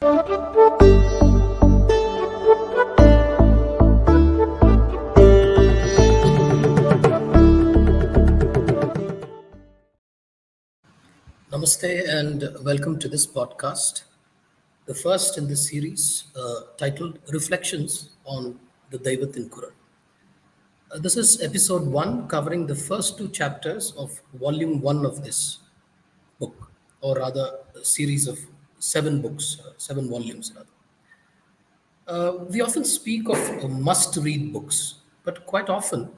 Namaste and welcome to this podcast, the first in this series titled Reflections on the Deivathin Kural. This is episode 1 covering the first two chapters of volume 1 of this book, or rather, a series of 7 books, 7 volumes rather. We often speak of must read books, but quite often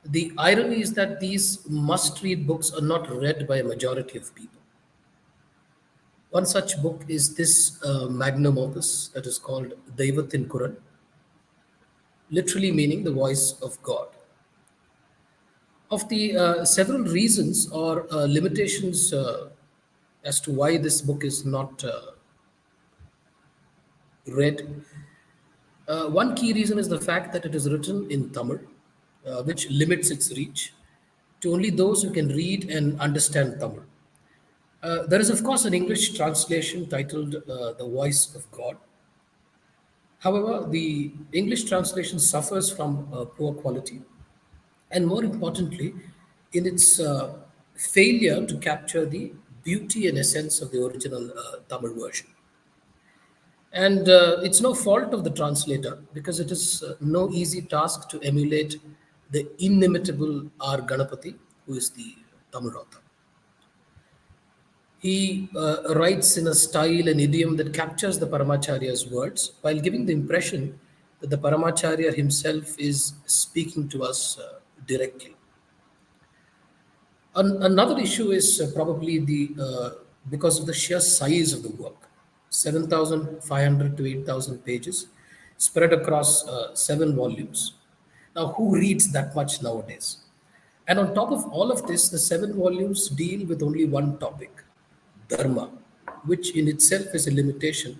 the irony is that these must read books are not read by a majority of people. One such book is this magnum opus that is called Deivathin Kural, literally meaning the voice of God. Of the several reasons or limitations as to why this book is not read, one key reason is the fact that it is written in Tamil, which limits its reach to only those who can read and understand Tamil. There is, of course, an English translation titled The Voice of God. However, the English translation suffers from poor quality, and more importantly, in its failure to capture the beauty and essence of the original Tamil version. And it's no fault of the translator because it is no easy task to emulate the inimitable R. Ganapti, who is the Tamil author. He writes in a style and idiom that captures the Paramacharya's words while giving the impression that the Paramacharya himself is speaking to us directly. Another issue is probably the because of the sheer size of the work, 7,500 to 8,000 pages, spread across 7 volumes. Now, who reads that much nowadays? And on top of all of this, the 7 volumes deal with only one topic, dharma, which in itself is a limitation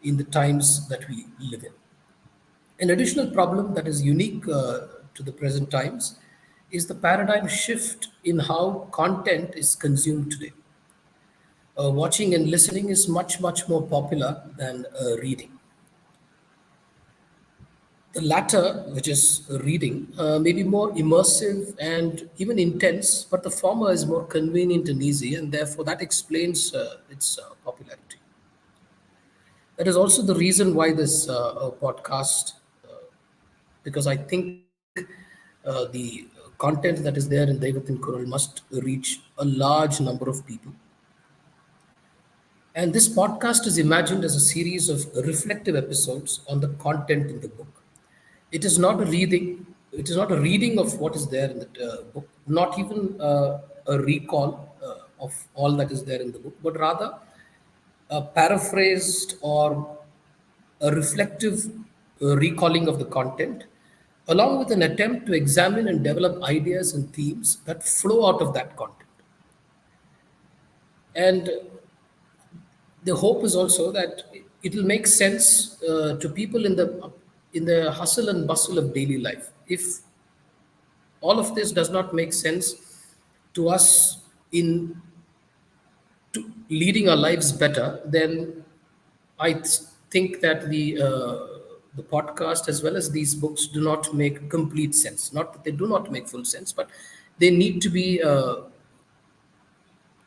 in the times that we live in. An additional problem that is unique to the present times is the paradigm shift in how content is consumed today. Watching and listening is much, much more popular than reading. The latter, which is reading, may be more immersive and even intense, but the former is more convenient and easy, and therefore that explains its popularity. That is also the reason why this podcast, because I think the content that is there in Deivathin Kural must reach a large number of people. And this podcast is imagined as a series of reflective episodes on the content in the book. It is not a reading. It is not a reading of what is there in the book, not even a recall of all that is there in the book, but rather a paraphrased or a reflective recalling of the content, along with an attempt to examine and develop ideas and themes that flow out of that content. And the hope is also that it will make sense to people in the hustle and bustle of daily life. If all of this does not make sense to us in leading our lives better, then think that the podcast as well as these books do not make complete sense. Not that they do not make full sense, but they need to be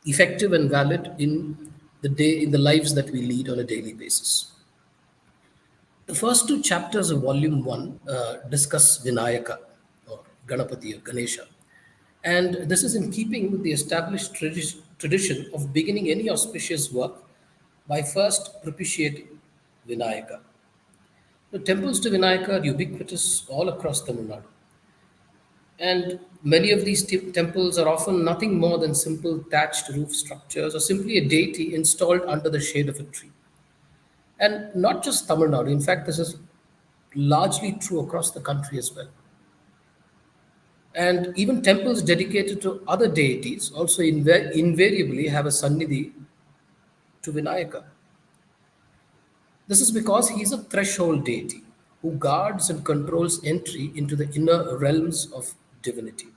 effective and valid in the lives that we lead on a daily basis. The first two chapters of volume 1 discuss Vinayaka or Ganapati or Ganesha. And this is in keeping with the established tradition of beginning any auspicious work by first propitiating Vinayaka. The temples to Vinayaka are ubiquitous all across Tamil Nadu. And many of these temples are often nothing more than simple thatched roof structures or simply a deity installed under the shade of a tree. And not just Tamil Nadu, in fact, this is largely true across the country as well. And even temples dedicated to other deities also invariably have a sannidhi to Vinayaka. This is because he is a threshold deity who guards and controls entry into the inner realms of divinity.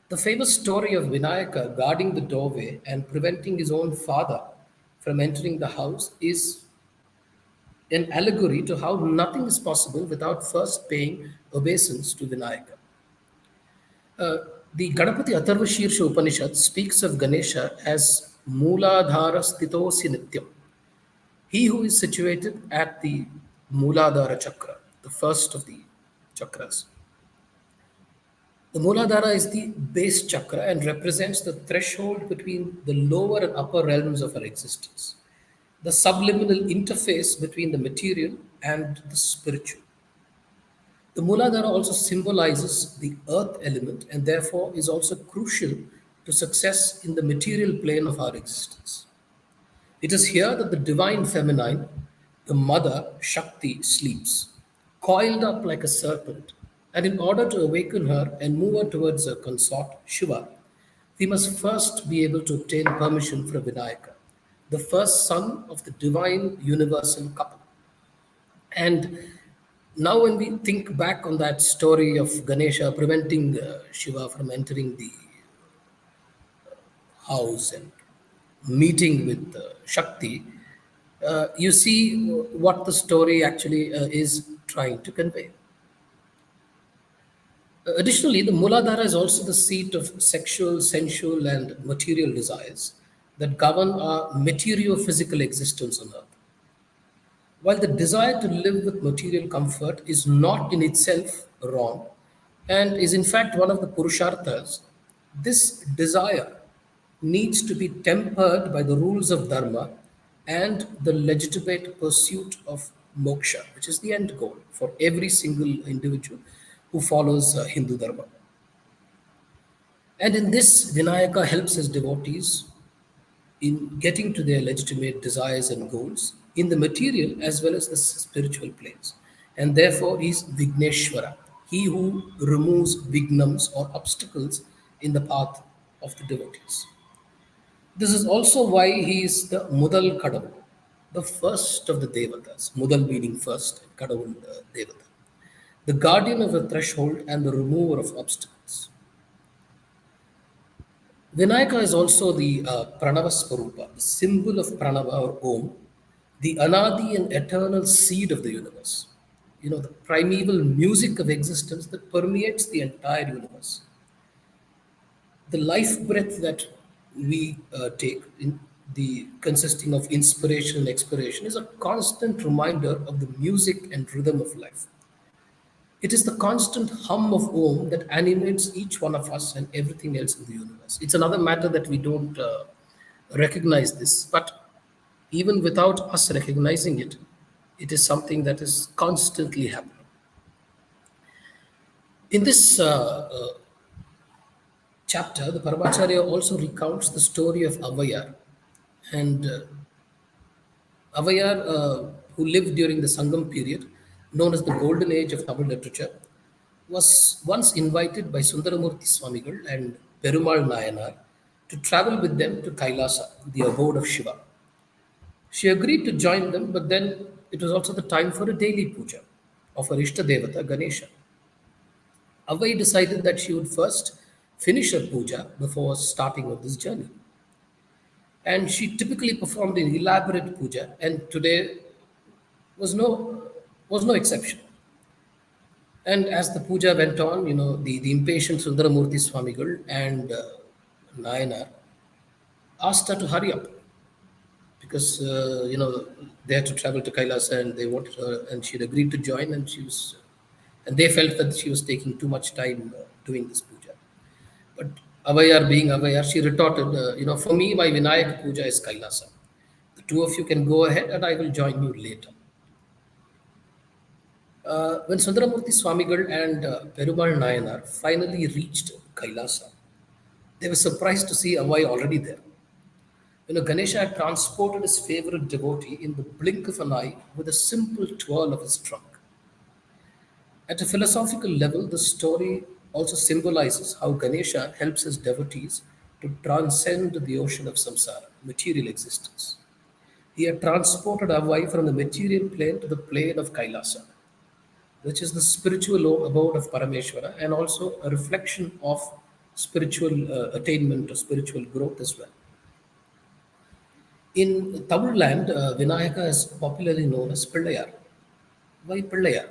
The famous story of Vinayaka guarding the doorway and preventing his own father from entering the house is an allegory to how nothing is possible without first paying obeisance to Vinayaka. Uh, the Ganapati Atharvashirsha Upanishad speaks of Ganesha as Mooladhara Sthitosi Nityam, he who is situated at the Mooladhara Chakra, the first of the chakras. The Mooladhara is the base chakra and represents the threshold between the lower and upper realms of our existence, the subliminal interface between the material and the spiritual. The Mooladhara also symbolizes the earth element and therefore is also crucial to success in the material plane of our existence. It is here that the divine feminine, the mother Shakti, sleeps, coiled up like a serpent. And in order to awaken her and move her towards her consort, Shiva, we must first be able to obtain permission from Vinayaka, the first son of the divine universal couple. And now, when we think back on that story of Ganesha preventing Shiva from entering the house and meeting with Shakti, you see what the story actually is trying to convey. Additionally, the Muladhara is also the seat of sexual, sensual, and material desires that govern our material-physical existence on earth. While the desire to live with material comfort is not in itself wrong and is in fact one of the Purusharthas, this desire needs to be tempered by the rules of Dharma and the legitimate pursuit of moksha, which is the end goal for every single individual who follows Hindu Dharma. And in this, Vinayaka helps his devotees in getting to their legitimate desires and goals in the material as well as the spiritual planes. And therefore, he is Vigneshwara, he who removes vignams or obstacles in the path of the devotees. This is also why he is the Mudal Kadavul, the first of the Devatas. Mudal meaning first, Kadavul Devata, the guardian of the threshold and the remover of obstacles. Vinayaka is also the Pranava Swarupa, the symbol of Pranava or Om, the Anadi and eternal seed of the universe. You know, the primeval music of existence that permeates the entire universe. The life breath that we take, in the consisting of inspiration and expiration, is a constant reminder of the music and rhythm of life. It is the constant hum of Om that animates each one of us and everything else in the universe. It's another matter that we don't recognize this, but even without us recognizing it, it is something that is constantly happening. In this chapter, the Paramacharya also recounts the story of Avayar. And Avayar, who lived during the Sangam period, known as the golden age of Tamil literature, was once invited by Sundaramurti Swamigal and Perumal Nayanar to travel with them to Kailasa, the abode of Shiva. She agreed to join them, but then it was also the time for a daily puja of her Ishta Devata, Ganesha. Avai decided that she would first finish her puja before starting on this journey. And she typically performed an elaborate puja, and today was no was no exception. And as the puja went on, the impatient Sundaramurti Swamigal and Nayanar asked her to hurry up because they had to travel to Kailasa and they wanted her, and she'd agreed to join, and they felt that she was taking too much time doing this puja. But Avayar being Avayar, she retorted, for me, my Vinayak puja is Kailasa. The two of you can go ahead and I will join you later. When Sundaramurti Swamigal and Perumal Nayanar finally reached Kailasa, they were surprised to see Avai already there. Ganesha had transported his favorite devotee in the blink of an eye with a simple twirl of his trunk. At a philosophical level, the story also symbolizes how Ganesha helps his devotees to transcend the ocean of samsara, material existence. He had transported Avai from the material plane to the plane of Kailasa, which is the spiritual abode of Parameshwara and also a reflection of spiritual attainment or spiritual growth as well. In Tamil land, Vinayaka is popularly known as Pillayar. Why Pillayar?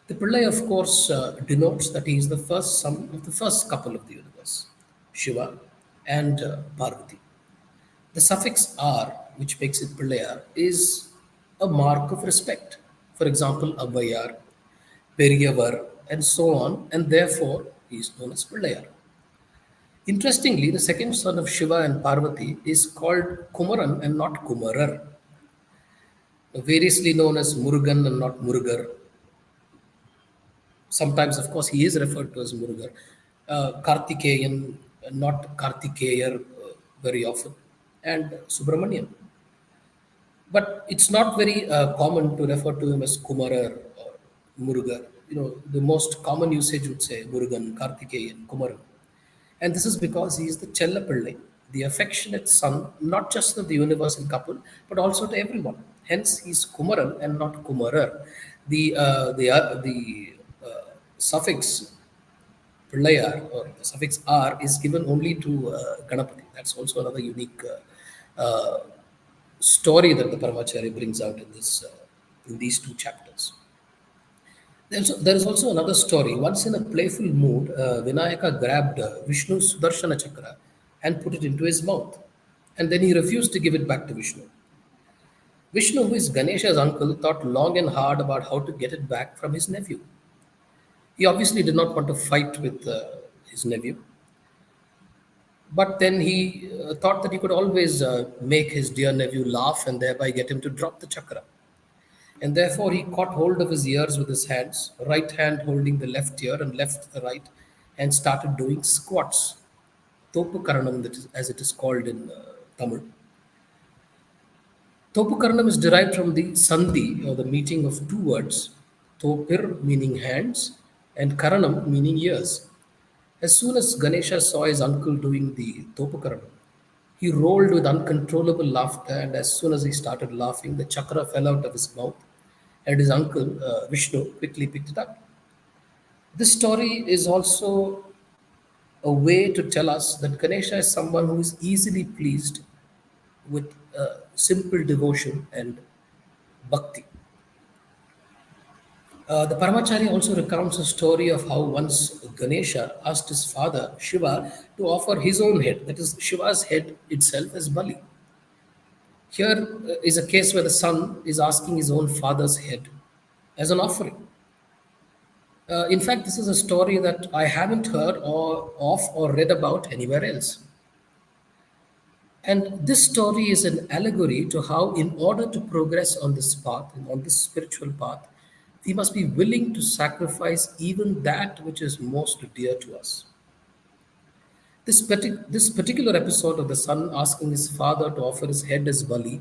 The Pillai, of course, denotes that he is the first son of the first couple of the universe, Shiva and Parvati. The suffix R, which makes it Pillayar, is a mark of respect. For example, Abbayar, Periyavar, and so on, and therefore he is known as Pillayar. Interestingly, the second son of Shiva and Parvati is called Kumaran and not Kumarar, variously known as Murugan and not Murugar. Sometimes, of course, he is referred to as Murugar. Kartikeyan, not Kartikeyar very often, and Subramanian. But it's not very common to refer to him as Kumarar or Murugar. The most common usage would say Murugan, Kartikeyan, Kumaran. And this is because he is the Chellapillai, the affectionate son, not just of the universal couple, but also to everyone. Hence, he is Kumaran and not Kumarar. The suffix Pillayar or the suffix R is given only to Ganapati. That's also another unique story that the Paramacharya brings out in these two chapters. There is also another story. Once in a playful mood, Vinayaka grabbed Vishnu's Sudarshana Chakra and put it into his mouth. And then he refused to give it back to Vishnu. Vishnu, who is Ganesha's uncle, thought long and hard about how to get it back from his nephew. He obviously did not want to fight with his nephew, but then he thought that he could always make his dear nephew laugh and thereby get him to drop the chakra. And therefore, he caught hold of his ears with his hands, right hand holding the left ear and left the right, and started doing squats. Topukaranam, that is, as it is called in Tamil. Topukaranam is derived from the sandhi, or the meeting of two words, topir meaning hands, and karanam meaning ears. As soon as Ganesha saw his uncle doing the topukaranam, he rolled with uncontrollable laughter, and as soon as he started laughing, the chakra fell out of his mouth, and his uncle, Vishnu, quickly picked it up. This story is also a way to tell us that Ganesha is someone who is easily pleased with simple devotion and bhakti. The Paramacharya also recounts a story of how once Ganesha asked his father Shiva to offer his own head, that is, Shiva's head itself, as Bali. Here is a case where the son is asking his own father's head as an offering. In fact, this is a story that I haven't heard or read about anywhere else. And this story is an allegory to how, in order to progress on this path, and on this spiritual path, we must be willing to sacrifice even that which is most dear to us. This particular episode of the son asking his father to offer his head as Bali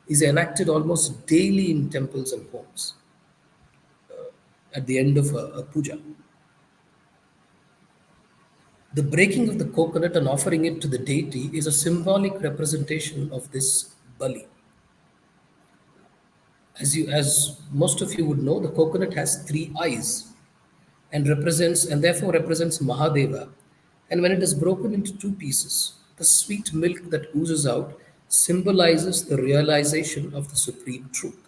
is enacted almost daily in temples and homes at the end of a puja. The breaking of the coconut and offering it to the deity is a symbolic representation of this Bali. As most of you would know, the coconut has three eyes and therefore represents Mahadeva. And when it is broken into two pieces, the sweet milk that oozes out symbolizes the realization of the supreme truth.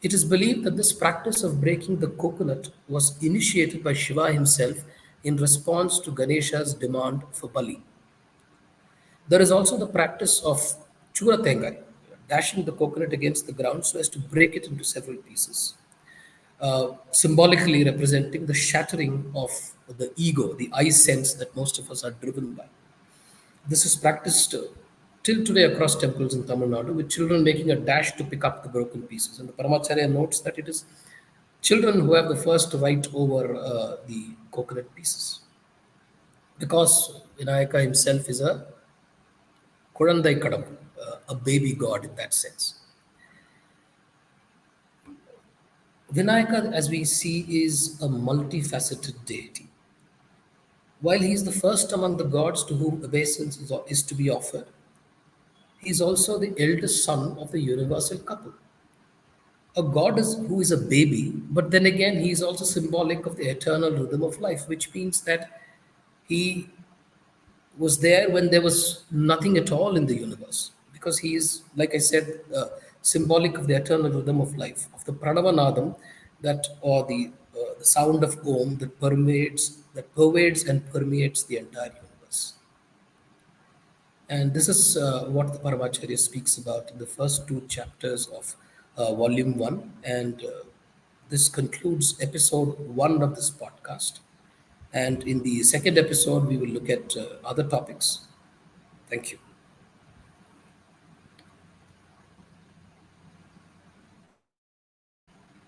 It is believed that this practice of breaking the coconut was initiated by Shiva himself in response to Ganesha's demand for Bali. There is also the practice of churatengai, dashing the coconut against the ground so as to break it into several pieces, symbolically representing the shattering of the ego, the I sense that most of us are driven by. This is practiced till today across temples in Tamil Nadu, with children making a dash to pick up the broken pieces. And the Paramacharya notes that it is children who have the first right over the coconut pieces, because Vinayaka himself is a Kurandai Kadam, a baby god in that sense. Vinayaka, as we see, is a multifaceted deity. While he is the first among the gods to whom obeisance is to be offered, he is also the eldest son of the universal couple. A god who is a baby, but then again, he is also symbolic of the eternal rhythm of life, which means that he was there when there was nothing at all in the universe, because he is, like I said, symbolic of the eternal rhythm of life, of the Pranavanadam, that or the sound of Om that pervades and permeates the entire universe. And this is what the Paramacharya speaks about in the first two chapters of volume one. And this concludes episode one of this podcast. And in the second episode, we will look at other topics. Thank you.